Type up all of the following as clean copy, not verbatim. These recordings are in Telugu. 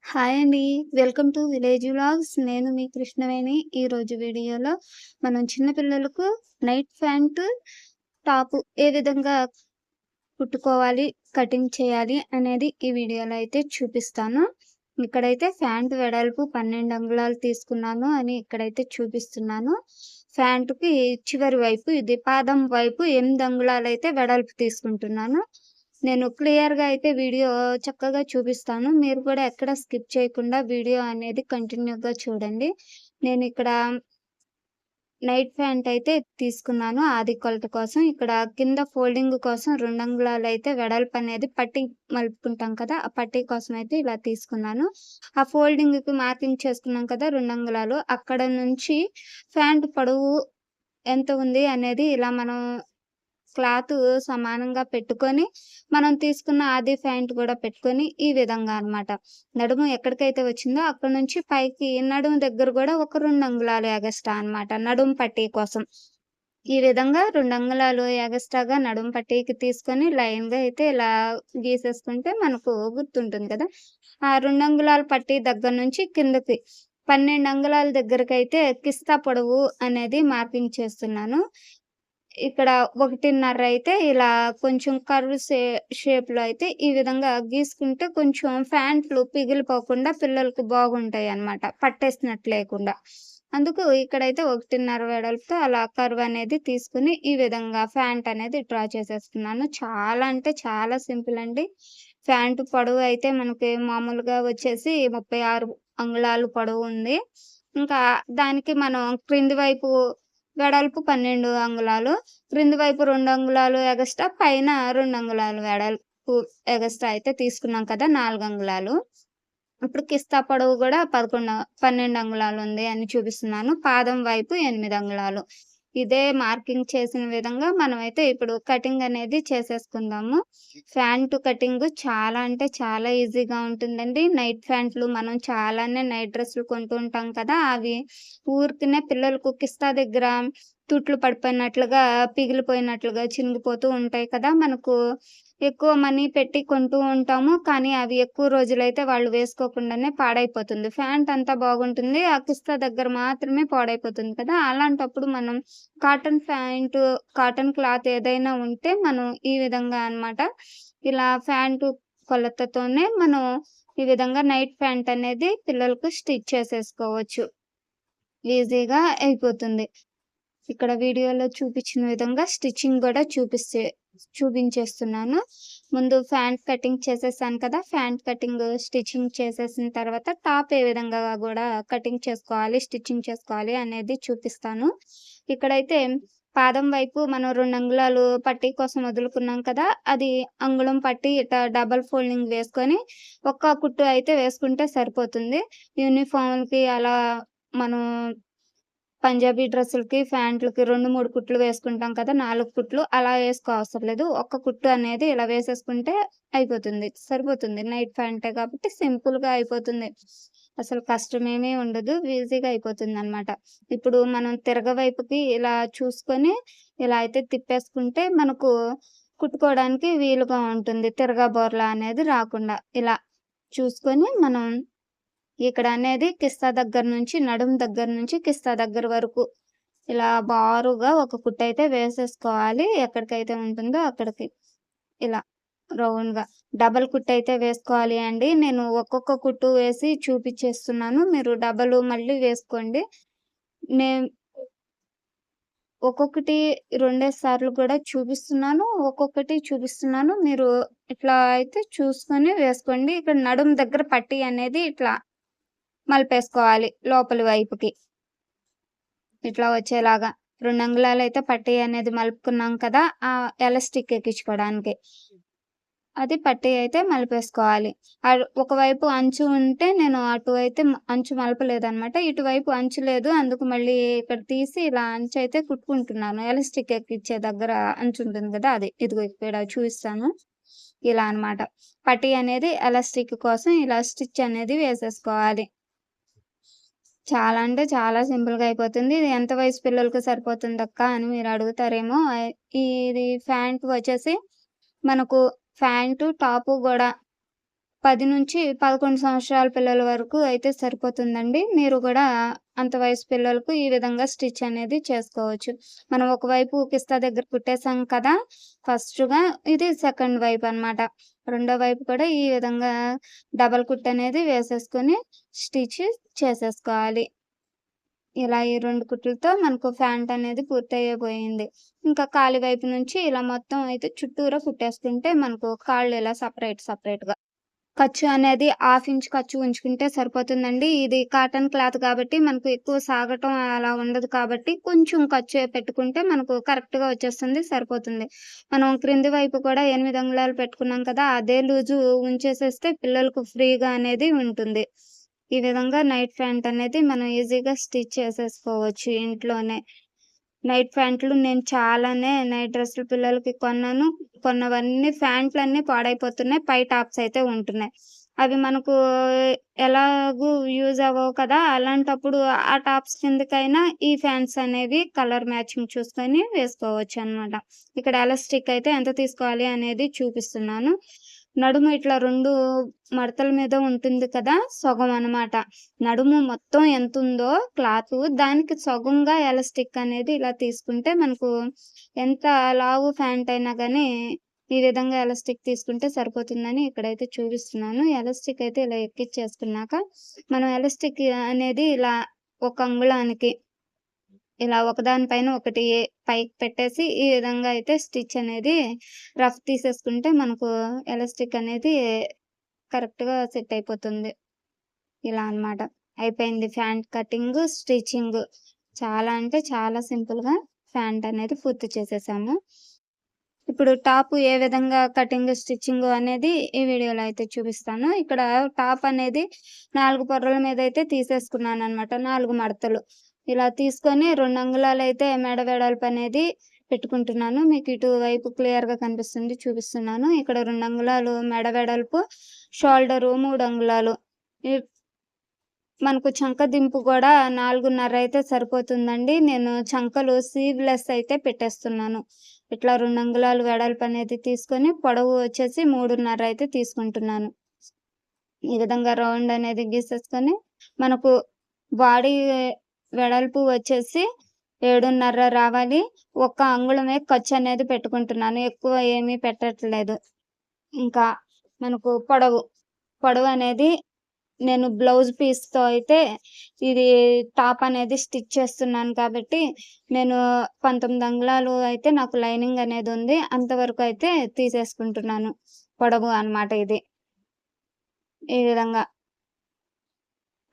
హాయ్ అండి. Welcome to village vlogs. నేను మీ కృష్ణవేణి. ఈరోజు వీడియోలో మనం చిన్న పిల్లలకు నైట్ ప్యాంటు, టాపు ఏ విధంగా కుట్టుకోవాలి, కటింగ్ చేయాలి అనేది ఈ వీడియోలో అయితే చూపిస్తాను. ఇక్కడైతే ప్యాంట్ వెడల్పు 12 అంగుళాలు తీసుకున్నాను అని ఇక్కడైతే చూపిస్తున్నాను. ప్యాంటుకి చివరి వైపు ఇది పాదం వైపు 8 అంగుళాలైతే వెడల్పు తీసుకుంటున్నాను. నేను క్లియర్‌గా అయితే వీడియో చక్కగా చూపిస్తాను. మీరు కూడా ఎక్కడ స్కిప్ చేయకుండా వీడియో అనేది కంటిన్యూగా చూడండి. నేనిక్కడ నైట్ ప్యాంట్ అయితే తీసుకున్నాను ఆది కొలత కోసం. ఇక్కడ కింద ఫోల్డింగ్ కోసం 2 అంగుళాలైతే వెడల్పనేది పట్టీ మలుపుకుంటాం కదా! ఆ పట్టీ కోసం అయితే ఇలా తీసుకున్నాను. ఆ ఫోల్డింగ్‌కి మార్కింగ్ చేసుకున్నాం కదా! 2 అంగుళాలు. అక్కడ నుంచి ప్యాంట్ పొడవు ఎంత ఉంది అనేది ఇలా మనం క్లాతు సమానంగా పెట్టుకొని, మనం తీసుకున్న ఆది ప్యాంట్ గూడా పెట్టుకొని, ఈ విధంగా అనమాట. నడుము ఎక్కడికైతే వచ్చిందో అక్కడి నుంచి పైకి నడుము దగ్గర గూడా ఒక 2 అంగుళాలు ఎగస్ట్రా అనమాట. నడుము పట్టీ కోసం. ఈ విధంగా 2 అంగుళాలు ఎగస్ట్రాగా నడుము పట్టీకి తీసుకొని లైన్‌గా అయితే ఇలా గీసేసుకుంటే మనకు గుర్తుంటుంది కదా! ఆ 2 అంగుళాల పట్టీ దగ్గర నుంచి కిందకి 12 అంగుళాల దగ్గరకైతే కిస్తా పొడవు అనేది మార్కింగ్ చేస్తున్నాను. ఇక్కడ 1.5 అయితే ఇలా కొంచెం కర్వ్ షేప్‌లో అయితే ఈ విధంగా గీసుకుంటే కొంచెం ప్యాంట్లు పిగిలిపోకుండా పిల్లలకి బాగుంటాయన్నమాట. పట్టేసినట్టు లేకుండా. అందుకు ఇక్కడైతే 1.5 వెడల్పుతో అలా కర్వ్ అనేది తీసుకొని ఈ విధంగా ప్యాంట్ అనేది డ్రా చేసేస్తున్నాను. చాలా అంటే చాలా సింపుల్ అండి. ప్యాంట్ పొడవు అయితే మనకి మామూలుగా వచ్చేసి 36 అంగుళాలు పొడవు ఉంది. ఇంకా దానికి మనం క్రింది వైపు వెడల్పు 12 అంగుళాలు. క్రింది వైపు 2 అంగుళాలు ఎగస్ట్రా, పైన 2 అంగుళాలు వెడల్పు ఎగస్ట్రా అయితే తీసుకున్నాం కదా! 4 అంగుళాలు. ఇప్పుడు కిస్తా పొడవు గూడా 12 అంగుళాలుంది అని చూపిస్తున్నాను. పాదం వైపు 8 అంగుళాలు. ఇదే మార్కింగ్ చేసిన విధంగా మనమైతే ఇప్పుడు కటింగ్ అనేది చేసేసుకుందాము. ఫ్యాంటు కటింగు చాలా అంటే చాలా ఈజీగా ఉంటుందండి. నైట్ ఫ్యాంట్లు మనం చాలానే నైట్ డ్రెస్సులు కొంటూ ఉంటాం కదా! అవి ఊరికనే పిల్లలకు కిస్తా దగ్గర తుట్లు పడిపోయినట్లుగా, పిగిలిపోయినట్లుగా చినిగిపోతూ ఉంటాయి కదా! మనకు ఎక్కువ మనీ పెట్టి కొంటూ ఉంటాము. కానీ అవి ఎక్కువ రోజులైతే వాళ్ళు వేసుకోకుండానే పాడైపోతుంది. ఫ్యాంట్ అంతా బాగుంటుంది. ఆ కిస్తా దగ్గర మాత్రమే పాడైపోతుంది కదా! అలాంటప్పుడు మనం కాటన్ ప్యాంటు, కాటన్ క్లాత్ ఏదైనా ఉంటే మనం ఈ విధంగా అన్నమాట. ఇలా ప్యాంటు కొలతతోనే మనం ఈ విధంగా నైట్ ప్యాంట్ అనేది పిల్లలకు స్టిచ్ చేసేసుకోవచ్చు. ఈజీగా అయిపోతుంది. ఇక్కడ వీడియోలో చూపించిన విధంగా స్టిచ్చింగ్ గూడా చూపించేస్తున్నాను. ముందు ఫ్యాంట్ కటింగ్ చేసేసాను కదా! ఫ్యాంట్ కటింగ్ స్టిచ్చింగ్ చేసేసిన తర్వాత టాప్ ఏ విధంగా గూడా కటింగ్ చేసుకోవాలి, స్టిచ్చింగ్ చేసుకోవాలి అనేది చూపిస్తాను. ఇక్కడైతే పాదం వైపు మనం 2 అంగుళాలు పట్టీ కోసం వదులుకున్నాం కదా! అది అంగుళం పట్టీ ఇట్టా డబుల్ ఫోల్డింగ్ వేసుకొని ఒక్క కుట్టు అయితే వేసుకుంటే సరిపోతుంది. యూనిఫార్మ్‌లకి అలా మనం పంజాబీ డ్రెస్సులకి, ఫ్యాంట్లకి 2, 3 కుట్లు వేసుకుంటాం కదా! 4 కుట్లు అలా వేసుకోవసరం లేదు. ఒక్క కుట్టు అనేది ఇలా వేసేసుకుంటే అయిపోతుంది. సరిపోతుంది. నైట్ ప్యాంటే కాబట్టి సింపుల్‌గా అయిపోతుంది. అసలు కష్టమేమీ ఉండదు. ఈజీగా అయిపోతుందనమాట. ఇప్పుడు మనం తిరగవైపుకి ఇలా చూసుకొని, ఇలా అయితే తిప్పేసుకుంటే మనకు కుట్టుకోవడానికి వీలుగా ఉంటుంది. తిరగబోర్లా అనేది రాకుండా. ఇలా చూసుకొని మనం ఇక్కడ అనేది కిస్తా దగ్గర నుంచి, నడుము దగ్గర నుంచి కిస్తా దగ్గర వరకు ఇలా బారుగా ఒక కుట్టయితే వేసేసుకోవాలి. ఎక్కడికైతే ఉంటుందో అక్కడికి. ఇలా రౌండ్‌గా. డబల్ కుట్టయితే వేసుకోవాలి అండి. నేను ఒక్కొక్క కుట్టు వేసి చూపిచ్చేస్తున్నాను. మీరు డబలు మళ్ళీ వేసుకోండి. నేను ఒక్కొక్కటి 2 సార్లు కూడా చూపిస్తున్నాను. ఒక్కొక్కటి చూపిస్తున్నాను. మీరు ఇట్లా అయితే చూసుకొని వేసుకోండి. ఇక్కడ నడుము దగ్గర పట్టీ అనేది ఇట్లా మలిపేసుకోవాలి లోపలి వైపుకి. ఇట్లా వచ్చేలాగా. 2 అంగుళాలైతే పట్టీ అనేది మలుపుకున్నాం కదా! ఎలాస్టిక్ ఎక్కించుకోవడానికి. అది పట్టీ అయితే మలిపేసుకోవాలి. ఒకవైపు అంచు ఉంటే నేను అటువైతే అంచు మలపలేదనమాట. ఇటువైపు అంచు లేదు. అందుకు మళ్ళీ ఇక్కడ తీసి ఇలా అంచయితే కుట్టుకుంటున్నాను. ఎలాస్టిక్ ఎక్కిచ్చే దగ్గర అంచుంటుంది కదా! అది. ఇదిగో ఇక్కడ చూపిస్తాను. ఇలా అనమాట. పట్టీ అనేది ఎలాస్టిక్ కోసం ఇలా స్టిచ్ అనేది వేసేసుకోవాలి. చాలా అంటే చాలా సింపుల్‌గా అయిపోతుంది. ఇది ఎంత వయసు పిల్లలకి సరిపోతుందక్కా అని మీరు అడుగుతారేమో. ఇది ఫ్యాంట్ వచ్చేసి మనకు ఫ్యాంటు, టాపు గూడా 10-11 సంవత్సరాల పిల్లల వరకు అయితే సరిపోతుందండి. మీరు గూడా అంత వయసు పిల్లలకు ఈ విధంగా స్టిచ్ అనేది చేసుకోవచ్చు. మనం ఒకవైపు కిస్తా దగ్గర కుట్టేసాం కదా! ఫస్ట్‌గా ఇది సెకండ్ వైపు అనమాట. రెండో వైపు కూడా ఈ విధంగా డబల్ కుట్టనేది వేసేసుకొని స్టిచ్ చేసేసుకోవాలి. ఇలా ఈ 2 కుట్లతో మనకు ఫ్యాంట్ అనేది పూర్తయిపోయింది. ఇంకా కాలి వైపు నుంచి ఇలా మొత్తం అయితే చుట్టూరా కుట్టేసుకుంటే మనకు కాళ్ళు ఇలా సెపరేట్‌గా. ఖర్చు అనేది హాఫ్ ఇంచ్ ఖర్చు ఉంచుకుంటే సరిపోతుందండి. ఇది కాటన్ క్లాత్ కాబట్టి మనకు ఎక్కువ సాగటం అలా ఉండదు కాబట్టి కొంచెం ఖర్చు పెట్టుకుంటే మనకు కరెక్ట్‌గా వచ్చేస్తుంది, సరిపోతుంది. మనం క్రింది వైపు కూడా 8 అంగుళాలు పెట్టుకున్నాం కదా! అదే లూజు ఉంచేసేస్తే పిల్లలకు ఫ్రీగా అనేది ఉంటుంది. ఈ విధంగా నైట్ ప్యాంట్ అనేది మనం ఈజీగా స్టిచ్ చేసేసుకోవచ్చు ఇంట్లోనే. నైట్ ప్యాంట్లు నేను చాలానే నైట్ డ్రెస్సులు పిల్లలకి కొన్నాను. కొన్నవన్నీ ప్యాంట్లన్నీ పాడైపోతున్నాయి. పై టాప్స్ అయితే ఉంటున్నాయి. అవి మనకు ఎలాగూ యూజ్ అవ్వవు కదా! అలాంటప్పుడు ఆ టాప్స్ కిందకైనా ఈ ఫ్యాంట్స్ అనేవి కలర్ మ్యాచింగ్ చూసుకొని వేసుకోవచ్చనమాట. ఇక్కడ ఎలాస్టిక్ అయితే ఎంత తీసుకోవాలి అనేది చూపిస్తున్నాను. నడుము ఇట్లా 2 మడతల మీద ఉంటుంది కదా! సగం అనమాట. నడుము మొత్తం ఎంతుందో క్లాతు దానికి సగంగా ఎలాస్టిక్ అనేది ఇలా తీసుకుంటే మనకు ఎంత లావు ప్యాంట్ అయినా గానీ ఈ విధంగా ఎలాస్టిక్ తీసుకుంటే సరిపోతుందని ఇక్కడైతే చూపిస్తున్నాను. ఎలాస్టిక్ అయితే ఇలా ఎక్కిచ్చేసుకున్నాక మనం ఎలాస్టిక్ అనేది ఇలా ఒక అంగుళానికి ఇలా ఒకదాని పైన ఒకటి పైకి పెట్టేసి ఈ విధంగా అయితే స్టిచ్ అనేది రఫ్ తీసేసుకుంటే మనకు ఎలాస్టిక్ అనేది కరెక్ట్‌గా సెట్ అయిపోతుంది. ఇలా అన్నమాట. అయిపోయింది ఫ్యాంట్ కటింగు, స్టిచ్చింగు. చాలా అంటే చాలా సింపుల్‌గా ఫ్యాంట్ అనేది పూర్తి చేసేసాము. ఇప్పుడు టాపు ఏ విధంగా కటింగు, స్టిచ్చింగు అనేది ఈ వీడియోలో అయితే చూపిస్తాను. ఇక్కడ టాప్ అనేది 4 పొరల మీదయితే తీసేసుకున్నాననమాట. 4 మడతలు. ఇలా తీసుకొని 2 అంగుళాలైతే మెడ వెడల్పనేది పెట్టుకుంటున్నాను. మీకు ఇటువైపు క్లియర్‌గా కనిపిస్తుంది చూపిస్తున్నాను. ఇక్కడ 2 అంగుళాలు మెడ వెడల్పు, షోల్డరు 3 అంగుళాలు. ఈ మనకు చంక దింపు గూడా 4:30 అయితే సరిపోతుందండి. నేను చంకలు స్లీవ్‌లెస్ అయితే పెట్టేస్తున్నాను. ఇట్లా 2 అంగుళాలు వెడల్పనేది తీసుకొని, పొడవు వచ్చేసి 3:30 అయితే తీసుకుంటున్నాను. ఈ విధంగా రౌండ్ అనేది గీసేసుకొని, మనకు బాడీ వెడల్పు వచ్చేసి 7:30 రావాలి. ఒక్క అంగుళమే ఖర్చనేది పెట్టుకుంటున్నాను. ఎక్కువ ఏమీ పెట్టట్లేదు. ఇంకా మనకు పొడవనేది నేను బ్లౌజ్ పీస్‌తో అయితే ఇది టాప్ అనేది స్టిచ్ చేస్తున్నాను కాబట్టి, నేను 19 అంగుళాలు అయితే నాకు లైనింగ్ అనేది ఉంది. అంతవరకు అయితే తీసేసుకుంటున్నాను. పొడవు అన్నమాట ఇది. ఈ విధంగా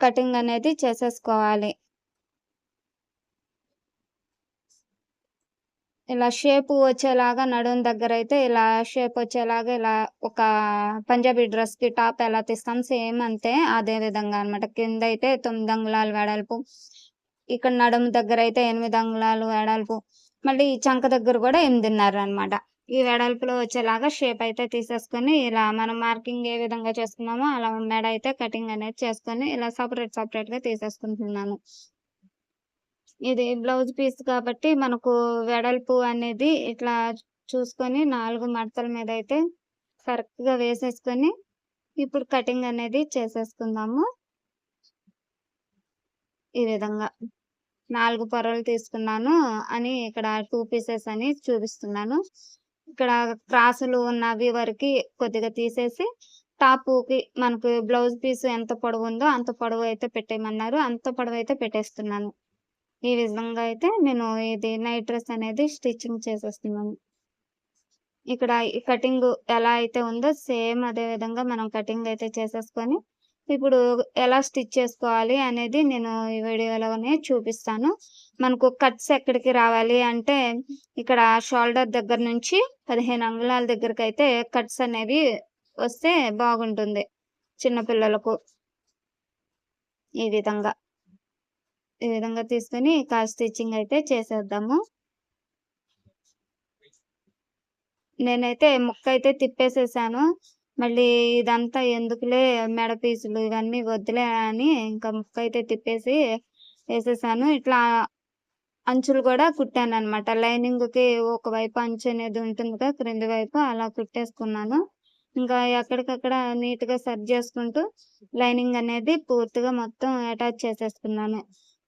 కటింగ్ అనేది చేసేసుకోవాలి. ఇలా షేపు వచ్చేలాగా నడుము దగ్గరైతే ఇలా షేప్ వచ్చేలాగా ఇలా ఒక పంజాబీ డ్రెస్‌కి టాప్ ఎలా తీస్తాం సేమ్ అంతే. అదే విధంగా అన్నమాట. కిందైతే 9 అంగుళాలు వెడల్పు. ఇక్కడ నడుము దగ్గరైతే 8 అంగుళాలు వెడల్పు. మళ్ళీ ఈ చంక దగ్గర గూడా 8:30 అన్నమాట. ఈ వెడల్పులో వచ్చేలాగా షేప్ అయితే తీసేసుకొని ఇలా మనం మార్కింగ్ ఏ విధంగా చేసుకున్నామో అలా మెడ అయితే కటింగ్ అనేది చేసుకొని ఇలా సెపరేట్‌గా తీసేసుకుంటున్నాను. ఇది బ్లౌజ్ పీస్ కాబట్టి మనకు వెడల్పు అనేది ఇట్లా చూసుకొని 4 మడతల మీదయితే కరెక్ట్‌గా వేసేసుకొని, ఇప్పుడు కటింగ్ అనేది చేసేసుకుందాము. ఈ విధంగా 4 పొరలు తీసుకున్నాను అని ఇక్కడ 2 పీసెస్ అని చూపిస్తున్నాను. ఇక్కడ క్రాసులు ఉన్నవి వరకి కొద్దిగా తీసేసి, టాపుకి మనకు బ్లౌజ్ పీస్ ఎంత పొడవుందో అంత పొడవయితే పెట్టేయమన్నారు. అంత పొడవైతే పెట్టేస్తున్నాను. ఈ విధంగా అయితే నేను ఇది నైట్ డ్రెస్ అనేది స్టిచ్చింగ్ చేసేస్తున్నాను. ఇక్కడ ఈ కటింగు ఎలా అయితే ఉందో సేమ్ అదే విధంగా మనం కటింగ్ అయితే చేసేసుకొని, ఇప్పుడు ఎలా స్టిచ్ చేసుకోవాలి అనేది నేను ఈ వీడియోలోనే చూపిస్తాను. మనకు కట్స్ ఎక్కడికి రావాలి అంటే, ఇక్కడ షోల్డర్ దగ్గర నుంచి 15 అంగుళాల దగ్గరకైతే కట్స్ అనేవి వస్తే బాగుంటుంది చిన్న పిల్లలకు. ఈ విధంగా. ఈ విధంగా తీసుకొని స్టిచ్చింగ్ అయితే చేసేద్దాము. నేనైతే ముక్కయితే తిప్పేసేసాను. మళ్ళీ ఇదంతా ఎందుకులే మెడ పీసులు ఇవన్నీ వద్దులే అని ఇంకా ముక్కయితే తిప్పేసి ఏసేసాను. ఇట్లా అంచులు గూడా కుట్టాననమాట. లైనింగ్‌కి ఒకవైపు అంచు అనేది ఉంటుంది కదా! క్రింది వైపు అలా కుట్టేసుకున్నాను. ఇంకా ఎక్కడికక్కడ నీట్‌గా సెట్ చేసుకుంటూ లైనింగ్ అనేది పూర్తిగా మొత్తం అటాచ్ చేసేసుకున్నాను.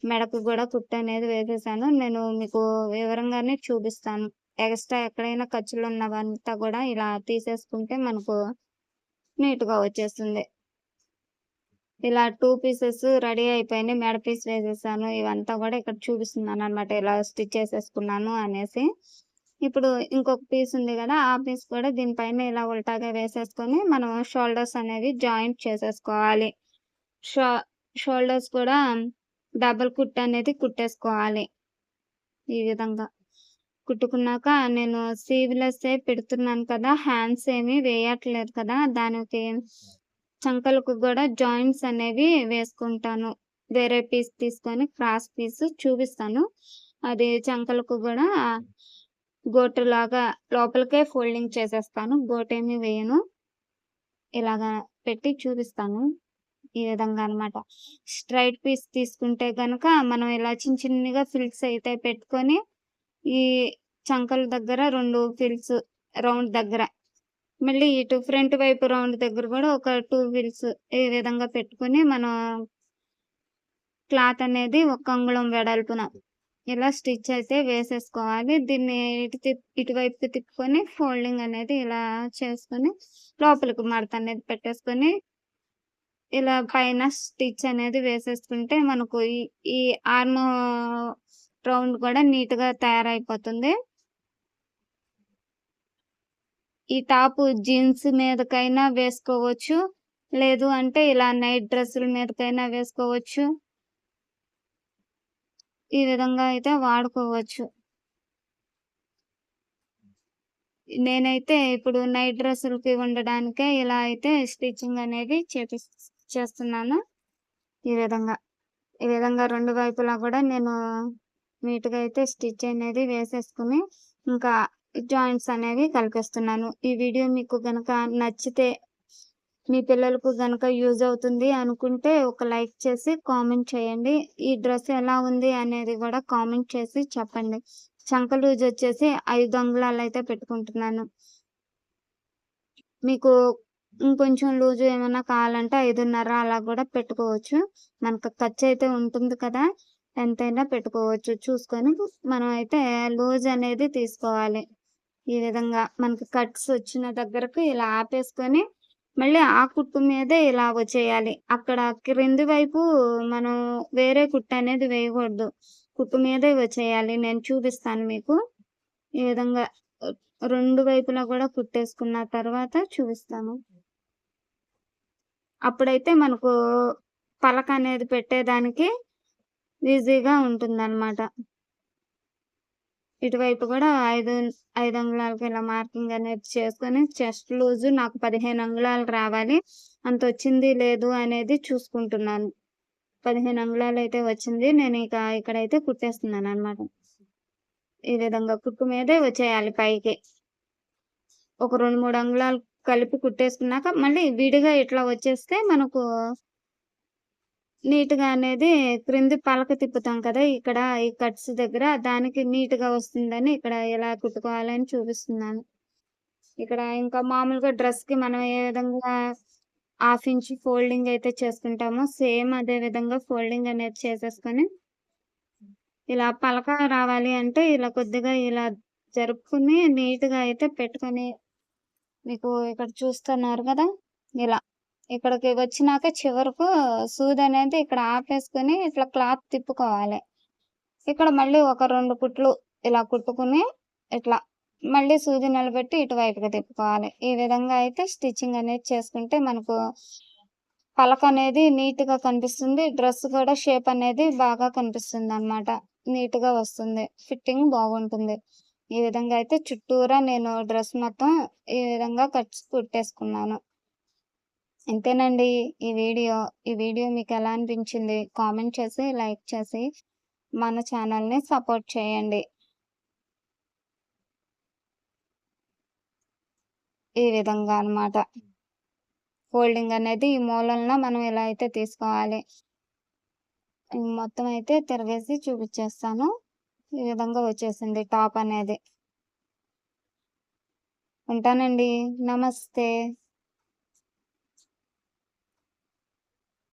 మెడకు గూడా కుట్టనేది వేసేసాను. నేను మీకు వివరంగానే చూపిస్తాను. ఎక్స్‌ట్రా ఎక్కడైనా ఖర్చులున్నవంతా గూడా ఇలా తీసేసుకుంటే మనకు నీట్‌గా వచ్చేస్తుంది. ఇలా 2 పీసెస్ రెడీ అయిపోయినాయి. మెడ పీస్ వేసేసాను. ఇవంతా గూడా ఇక్కడ చూపిస్తున్నాననమాట. ఇలా స్టిచ్ చేసేసుకున్నాను అనేసి. ఇప్పుడు ఇంకొక పీస్ ఉంది గదా! ఆ పీస్ కూడా దీనిపైన ఇలా ఉల్టాగా వేసేసుకొని మనం షోల్డర్స్ అనేవి జాయింట్ చేసేసుకోవాలి. షో షోల్డర్స్ కూడా డబుల్ కుట్ అనేది కుట్టేసుకోవాలి. ఈ విధంగా. కుట్టుకున్నాక నేను స్లీవ్‌లెస్సే పెడుతున్నాను కదా! హ్యాండ్స్ ఏమి వేయట్లేదు కదా! దానికి చంకలకు గూడా జాయింట్స్ అనేవి వేసుకుంటాను. వేరే పీస్ తీసుకొని క్రాస్ పీస్ చూపిస్తాను. అది చంకలకు గూడా గోటులాగా లోపలికే ఫోల్డింగ్ చేసేస్తాను. గోటేమి వేయను. ఇలాగా పెట్టి చూపిస్తాను. ఈ విధంగా అన్నమాట. స్ట్రెయిట్ పీస్ తీసుకుంటే గనక మనం ఇలా చిన్నిగా ఫిల్స్ అయితే పెట్టుకొని, ఈ చంకల దగ్గర 2 ఫిల్స్ రౌండ్ దగ్గర, మళ్ళీ ఇటు ఫ్రంట్ వైపు రౌండ్ దగ్గర గూడా ఒక 2 ఫిల్స్ ఈ విధంగా పెట్టుకొని మనం క్లాత్ అనేది ఒక అంగుళం వెడల్పున ఇలా స్టిచ్ అయితే వేసేసుకోవాలి. దీన్ని ఇటువైపుకి తిప్పుకొని ఫోల్డింగ్ అనేది ఇలా చేసుకొని లోపలికి మడత అనేది పెట్టేసుకొని ఇలా పైన స్టిచ్ అనేది వేసేసుకుంటే మనకు ఈ ఆర్మ్ రౌండ్ కూడా నీట్‌గా తయారైపోతుంది. ఈ టాపు జీన్స్ మీదకైనా వేసుకోవచ్చు. లేదు అంటే ఇలా నైట్ డ్రెస్సుల మీదకైనా వేసుకోవచ్చు. ఈ విధంగా అయితే వాడుకోవచ్చు. నేనైతే ఇప్పుడు నైట్ డ్రెస్సులకి ఉండడానికే ఇలా అయితే స్టిచ్చింగ్ అనేది చేస్తున్నాను. ఈ విధంగా. ఈ విధంగా 2 వైపులా గూడా నేను నీట్‌గా అయితే స్టిచ్ అనేది వేసేసుకొని, ఇంకా జాయింట్స్ అనేవి కలిపేస్తున్నాను. ఈ వీడియో మీకు గనక నచ్చితే, మీ పిల్లలకు గనక యూజ్ అవుతుంది అనుకుంటే ఒక లైక్ చేసి కామెంట్ చేయండి. ఈ డ్రెస్ ఎలా ఉంది అనేది గూడా కామెంట్ చేసి చెప్పండి. చంక లూజ్ వచ్చేసి 5 అంగుళాలైతే పెట్టుకుంటున్నాను. మీకు ఇంకొంచెం లూజ్ ఏమన్నా కావాలంటే 5.5 అలా గూడా పెట్టుకోవచ్చు. మనకు ఖర్చయితే ఉంటుంది కదా! ఎంతైనా పెట్టుకోవచ్చు. చూసుకొని మనం అయితే లూజ్ అనేది తీసుకోవాలి. ఈ విధంగా మనకి కట్స్ వచ్చిన దగ్గరకు ఇలా ఆపేసుకొని, మళ్ళీ ఆ కుట్టు మీదే ఇలా వచ్చేయాలి. అక్కడ క్రింది వైపు మనం వేరే కుట్టనేది వేయకూడదు. కుట్టు మీదే వచ్చేయాలి. నేను చూపిస్తాను మీకు. ఈ విధంగా 2 వైపులా గూడా కుట్టేసుకున్న తర్వాత చూపిస్తాను. అప్పుడైతే మనకు పలకనేది పెట్టేదానికి ఈజీగా ఉంటుందనమాట. ఇటువైపు గూడా 5 అంగుళాలకి ఇలా మార్కింగ్ అనేది చేసుకొని, చెస్ట్ లూజు నాకు 15 అంగుళాలు రావాలి. అంతొచ్చింది లేదు అనేది చూసుకుంటున్నాను. 15 అంగుళాలైతే వచ్చింది. నేనిక ఇక్కడైతే కుట్టేస్తున్నాననమాట. ఈ విధంగా కుట్టు మీదే వచ్చేయాలి పైకి. ఒక 2, 3 అంగుళాలు కలిపి కుట్టేసుకున్నాక, మళ్ళీ విడిగా ఇట్లా వచ్చేస్తే మనకు నీట్‌గా అనేది క్రింది పలక తిప్పుతాం కదా! ఇక్కడ ఈ కట్స్ దగ్గర దానికి నీట్‌గా వస్తుందని ఇక్కడ ఎలా కుట్టుకోవాలని చూపిస్తున్నాను. ఇక్కడ ఇంకా మామూలుగా డ్రెస్‌కి మనం ఏ విధంగా హాఫ్ ఇంచ్ ఫోల్డింగ్ అయితే చేసుకుంటామో సేమ్ అదే విధంగా ఫోల్డింగ్ అనేది చేసేసుకొని, ఇలా పలక రావాలి అంటే ఇలా కొద్దిగా ఇలా జరుపుకొని నీట్‌గా అయితే పెట్టుకొని, మీకు ఇక్కడ చూస్తున్నారు కదా! ఇలా. ఇక్కడికి వచ్చినాక చివరకు సూదనేది ఇక్కడ ఆపేసుకొని ఇట్లా క్లాత్ తిప్పుకోవాలి. ఇక్కడ మళ్ళీ ఒక 2 కుట్లు ఇలా కుట్టుకొని, ఇట్లా మళ్ళీ సూది నిలబెట్టి ఇటువైపుకి తిప్పుకోవాలి. ఈ విధంగా అయితే స్టిచ్చింగ్ అనేది చేసుకుంటే మనకు పలకనేది నీట్‌గా కనిపిస్తుంది. డ్రెస్ కూడా షేప్ అనేది బాగా కనిపిస్తుందనమాట. నీట్‌గా వస్తుంది. ఫిట్టింగ్ బాగుంటుంది. ఈ విధంగా అయితే చుట్టూరా నేను డ్రెస్ మొత్తం ఈ విధంగా కట్స్ కుట్టేసుకున్నాను. ఇంతేనండి ఈ వీడియో. ఈ వీడియో మీకెలా అనిపించింది? కామెంట్ చేసి, లైక్ చేసి మన ఛానల్‌ని సపోర్ట్ చేయండి. ఈ విధంగా అన్నమాట. ఫోల్డింగ్ అనేది ఈ మూలన మనం ఇలా అయితే తీసుకోవాలి. మొత్తం అయితే తిరగేసి చూపిచ్చేస్తాను. ఈ విధంగా వచ్చేసింది టాప్ అనేది. ఉంటానండి. నమస్తే.